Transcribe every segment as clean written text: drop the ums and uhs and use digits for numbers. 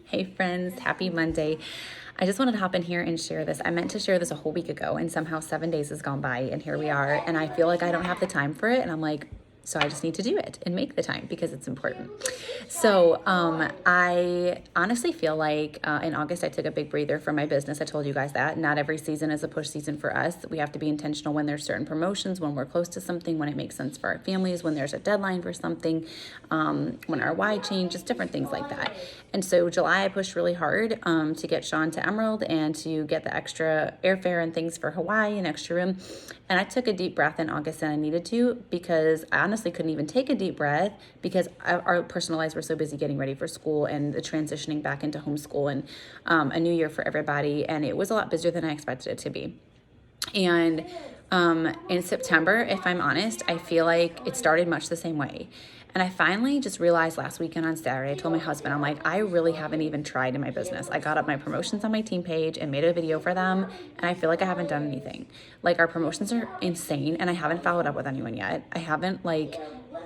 Hey friends, happy Monday. I just wanted to hop in here and share this. I meant to share this a whole week ago and somehow 7 days has gone by and here we are. And I feel like I don't have the time for it. And I'm like, so I just need to do it and make the time because it's important. So I honestly feel like in August, I took a big breather from my business. I told you guys that. Not every season is a push season for us. We have to be intentional when there's certain promotions, when we're close to something, when it makes sense for our families, when there's a deadline for something, when our why change, just different things like that. And so July, I pushed really hard to get Sean to Emerald and to get the extra airfare and things for Hawaii and extra room. And I took a deep breath in August and I needed to because I honestly couldn't even take a deep breath because our personal lives were so busy getting ready for school and the transitioning back into homeschool and a new year for everybody. And it was a lot busier than I expected it to be. And in September, if I'm honest, I feel like it started much the same way. And I finally just realized last weekend on Saturday, I told my husband, I'm like, I really haven't even tried in my business. I got up my promotions on my team page and made a video for them. And I feel like I haven't done anything. Like our promotions are insane and I haven't followed up with anyone yet. I haven't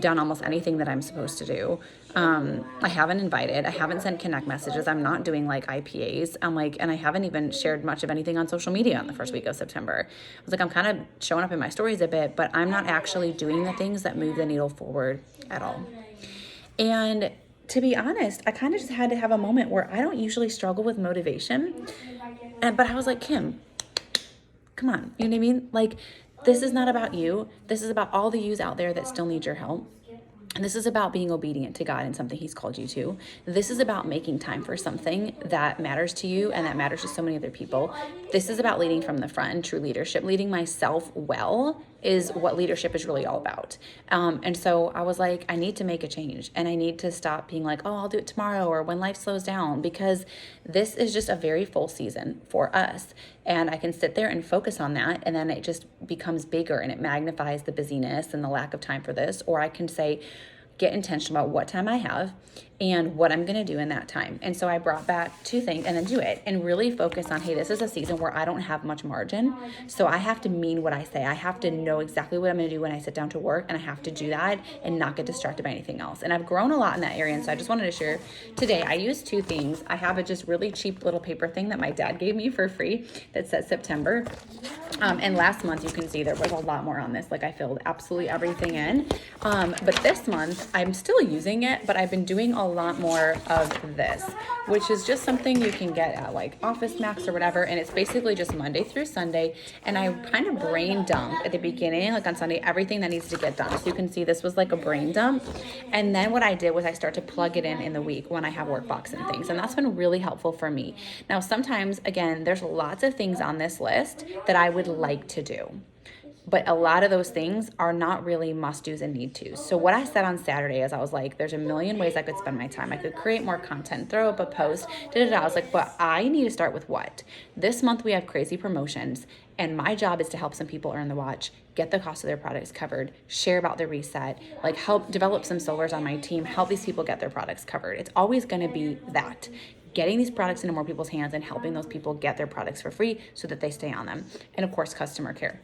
done almost anything that I'm supposed to do. I haven't invited, I haven't sent connect messages. I'm not doing IPAs. And I haven't even shared much of anything on social media in the first week of September. I was like, I'm kind of showing up in my stories a bit, but I'm not actually doing the things that move the needle forward at all. And to be honest, I kind of just had to have a moment where I don't usually struggle with motivation. But I was like, Kim, come on, you know what I mean? This is not about you. This is about all the yous out there that still need your help. And this is about being obedient to God and something he's called you to. This is about making time for something that matters to you and that matters to so many other people. This is about leading from the front and true leadership. Leading myself well is what leadership is really all about. And so I was like, I need to make a change and I need to stop being like, oh, I'll do it tomorrow or when life slows down, because this is just a very full season for us. And I can sit there and focus on that. And then it just becomes bigger and it magnifies the busyness and the lack of time for this. Or I can say, get intentional about what time I have and what I'm going to do in that time. And so I brought back two things and then do it and really focus on, hey, this is a season where I don't have much margin. So I have to mean what I say. I have to know exactly what I'm going to do when I sit down to work, and I have to do that and not get distracted by anything else. And I've grown a lot in that area. And so I just wanted to share today, I use two things. I have a just really cheap little paper thing that my dad gave me for free that says September. And last month, you can see there was a lot more on this. I filled absolutely everything in. But this month, I'm still using it, but I've been doing a lot more of this, which is just something you can get at Office Max or whatever. And it's basically just Monday through Sunday. And I kind of brain dump at the beginning, on Sunday, everything that needs to get done. So you can see this was a brain dump. And then what I did was I start to plug it in the week when I have work blocks and things. And that's been really helpful for me. Now, sometimes, again, there's lots of things on this list that I would like to do. But a lot of those things are not really must-dos and need-tos. So what I said on Saturday is I was like, there's a million ways I could spend my time. I could create more content, throw up a post, I was like, but I need to start with what? This month we have crazy promotions, and my job is to help some people earn the watch, get the cost of their products covered, share about the reset, help develop some sellers on my team, help these people get their products covered. It's always going to be that. Getting these products into more people's hands and helping those people get their products for free so that they stay on them. And of course, customer care.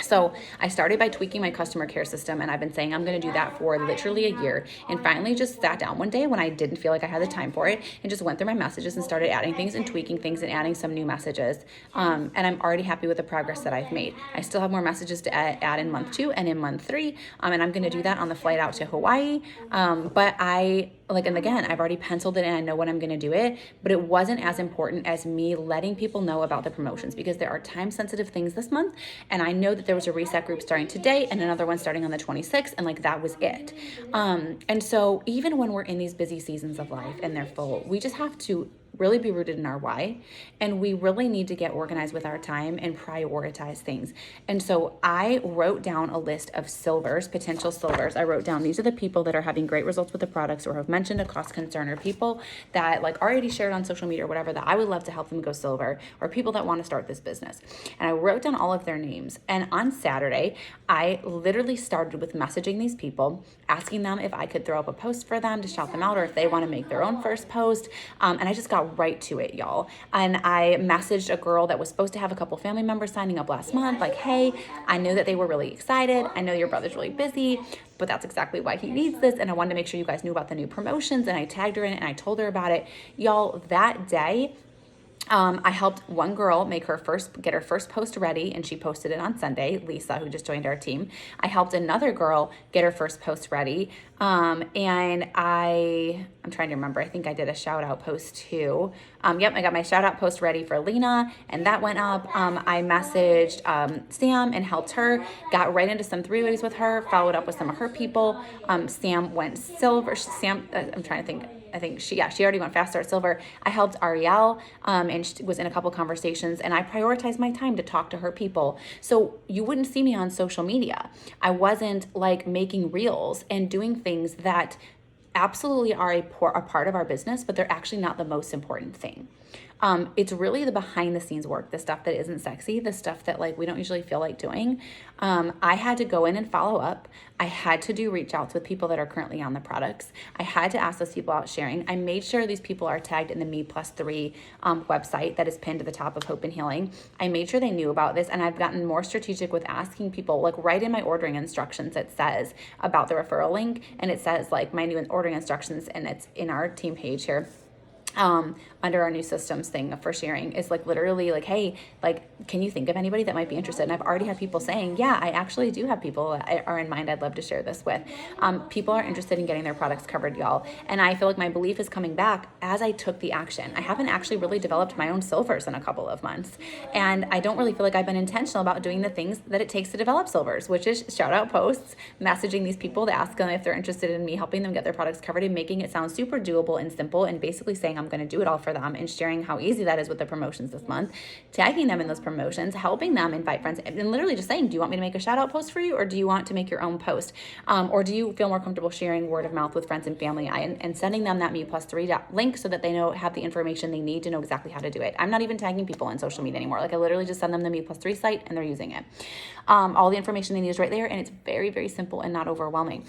So I started by tweaking my customer care system, and I've been saying I'm going to do that for literally a year, and finally just sat down one day when I didn't feel like I had the time for it and just went through my messages and started adding things and tweaking things and adding some new messages. And I'm already happy with the progress that I've made. I still have more messages to add in month 2 and in month 3. And I'm going to do that on the flight out to Hawaii. But and again, I've already penciled it and I know when I'm going to do it, but it wasn't as important as me letting people know about the promotions, because there are time sensitive things this month. And I know that there was a reset group starting today and another one starting on the 26th. And that was it. And so even when we're in these busy seasons of life and they're full, we just have to really be rooted in our why. And we really need to get organized with our time and prioritize things. And so I wrote down a list of silvers, potential silvers. I wrote down, these are the people that are having great results with the products or have mentioned a cost concern, or people that already shared on social media or whatever, that I would love to help them go silver, or people that want to start this business. And I wrote down all of their names. And on Saturday, I literally started with messaging these people, asking them if I could throw up a post for them to shout them out, or if they want to make their own first post. And I just got got right to it, y'all. And I messaged a girl that was supposed to have a couple family members signing up last month, like, hey, I knew that they were really excited. I know your brother's really busy, but that's exactly why he needs this. And I wanted to make sure you guys knew about the new promotions. And I tagged her in it and I told her about it. Y'all, that day, I helped one girl get her first post ready, and she posted it on Sunday, Lisa, who just joined our team. I helped another girl get her first post ready. And I'm trying to remember, I think I did a shout out post too. Yep, I got my shout out post ready for Lena, and that went up. I messaged Sam and helped her, got right into some 3-ways with her, followed up with some of her people. Sam went silver. I'm trying to think. I think she already went fast start silver. I helped Ariel, and she was in a couple conversations, and I prioritized my time to talk to her people. So you wouldn't see me on social media. I wasn't like making reels and doing things that absolutely are a part of our business, but they're actually not the most important thing. It's really the behind the scenes work, the stuff that isn't sexy, the stuff that like we don't usually feel like doing. I had to go in and follow up. I had to do reach outs with people that are currently on the products. I had to ask those people out sharing. I made sure these people are tagged in the Me+3 website that is pinned to the top of Hope and Healing. I made sure they knew about this, and I've gotten more strategic with asking people, like right in my ordering instructions, it says about the referral link, and it says like my new ordering instructions, and it's in our team page here. Under our new systems thing for sharing is like literally like, hey, like, can you think of anybody that might be interested? And I've already had people saying, yeah, I actually do have people that are in mind I'd love to share this with. People are interested in getting their products covered, y'all. And I feel like my belief is coming back as I took the action. I haven't actually really developed my own silvers in a couple of months. And I don't really feel like I've been intentional about doing the things that it takes to develop silvers, which is shout out posts, messaging these people to ask them if they're interested in me helping them get their products covered, and making it sound super doable and simple, and basically saying I'm going to do it all for them, and sharing how easy that is with the promotions this month, tagging them in those promotions, helping them invite friends, and literally just saying, do you want me to make a shout out post for you, or do you want to make your own post, or do you feel more comfortable sharing word of mouth with friends and family, and sending them that Me+3 link so that they have the information they need to know exactly how to do it. I'm not even tagging people on social media anymore. Like I literally just send them the Me+3 site and they're using it. All the information they need is right there, and it's very, very simple and not overwhelming.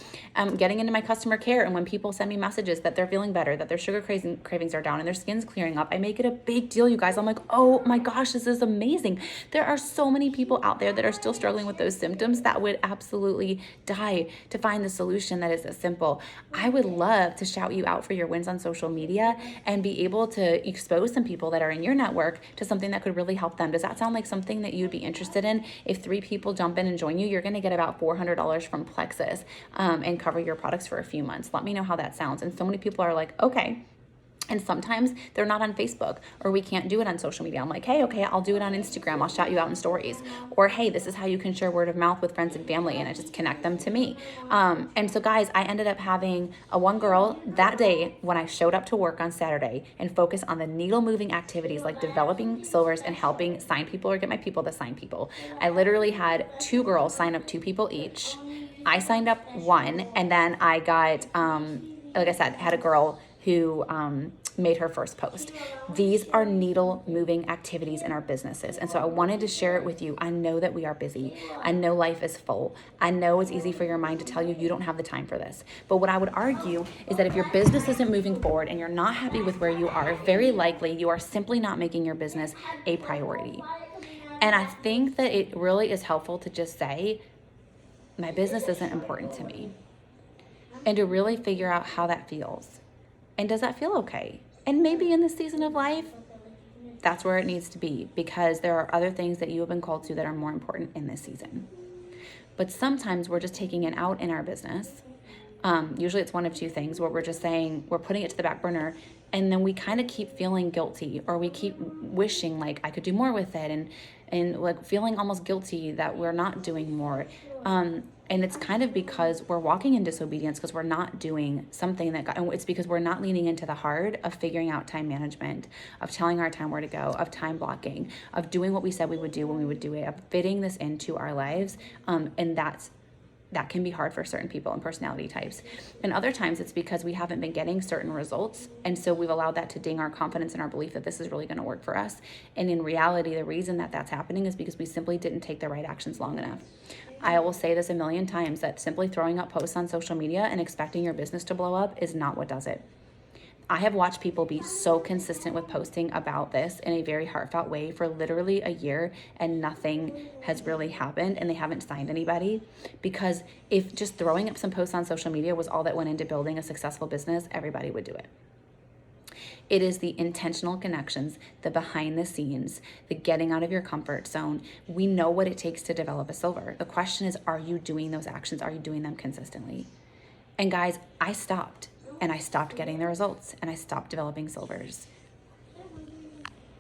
Getting into my customer care, and when people send me messages that they're feeling better, that their sugar cravings are down and their skin's clearing up, I make it a big deal, you guys. I'm like, oh my gosh, this is amazing. There are so many people out there that are still struggling with those symptoms that would absolutely die to find the solution that is as simple. I would love to shout you out for your wins on social media and be able to expose some people that are in your network to something that could really help them. Does that sound like something that you'd be interested in? If 3 people jump in and join you, you're going to get about $400 from Plexus and cover your products for a few months. Let me know how that sounds. And so many people are like, okay. And sometimes they're not on Facebook, or we can't do it on social media. I'm like, hey, okay, I'll do it on Instagram. I'll shout you out in stories. Or, hey, this is how you can share word of mouth with friends and family, and I just connect them to me. And so, guys, I ended up having one girl that day when I showed up to work on Saturday and focused on the needle-moving activities like developing silvers and helping sign people or get my people to sign people. I literally had 2 girls sign up 2 people each. I signed up 1, and then I got, like I said, had a girl who made her first post. These are needle moving activities in our businesses. And so I wanted to share it with you. I know that we are busy. I know life is full. I know it's easy for your mind to tell you you don't have the time for this. But what I would argue is that if your business isn't moving forward and you're not happy with where you are, very likely you are simply not making your business a priority. And I think that it really is helpful to just say, my business isn't important to me. And to really figure out how that feels. And does that feel okay? And maybe in this season of life, that's where it needs to be, because there are other things that you have been called to that are more important in this season. But sometimes we're just taking it out in our business. Usually it's one of 2 things, where we're just saying, we're putting it to the back burner, and then we kind of keep feeling guilty, or we keep wishing like I could do more with it, and like feeling almost guilty that we're not doing more. And it's kind of because we're walking in disobedience because we're not doing something that and it's because we're not leaning into the hard of figuring out time management, of telling our time where to go, of time blocking, of doing what we said we would do when we would do it, of fitting this into our lives. And that can be hard for certain people and personality types. And other times it's because we haven't been getting certain results. And so we've allowed that to ding our confidence and our belief that this is really going to work for us. And in reality, the reason that that's happening is because we simply didn't take the right actions long enough. I will say this a million times, that simply throwing up posts on social media and expecting your business to blow up is not what does it. I have watched people be so consistent with posting about this in a very heartfelt way for literally a year, and nothing has really happened, and they haven't signed anybody. Because if just throwing up some posts on social media was all that went into building a successful business, everybody would do it. It is the intentional connections, the behind the scenes, the getting out of your comfort zone. We know what it takes to develop a silver. The question is, are you doing those actions? Are you doing them consistently? And guys, I stopped, and I stopped getting the results, and I stopped developing silvers.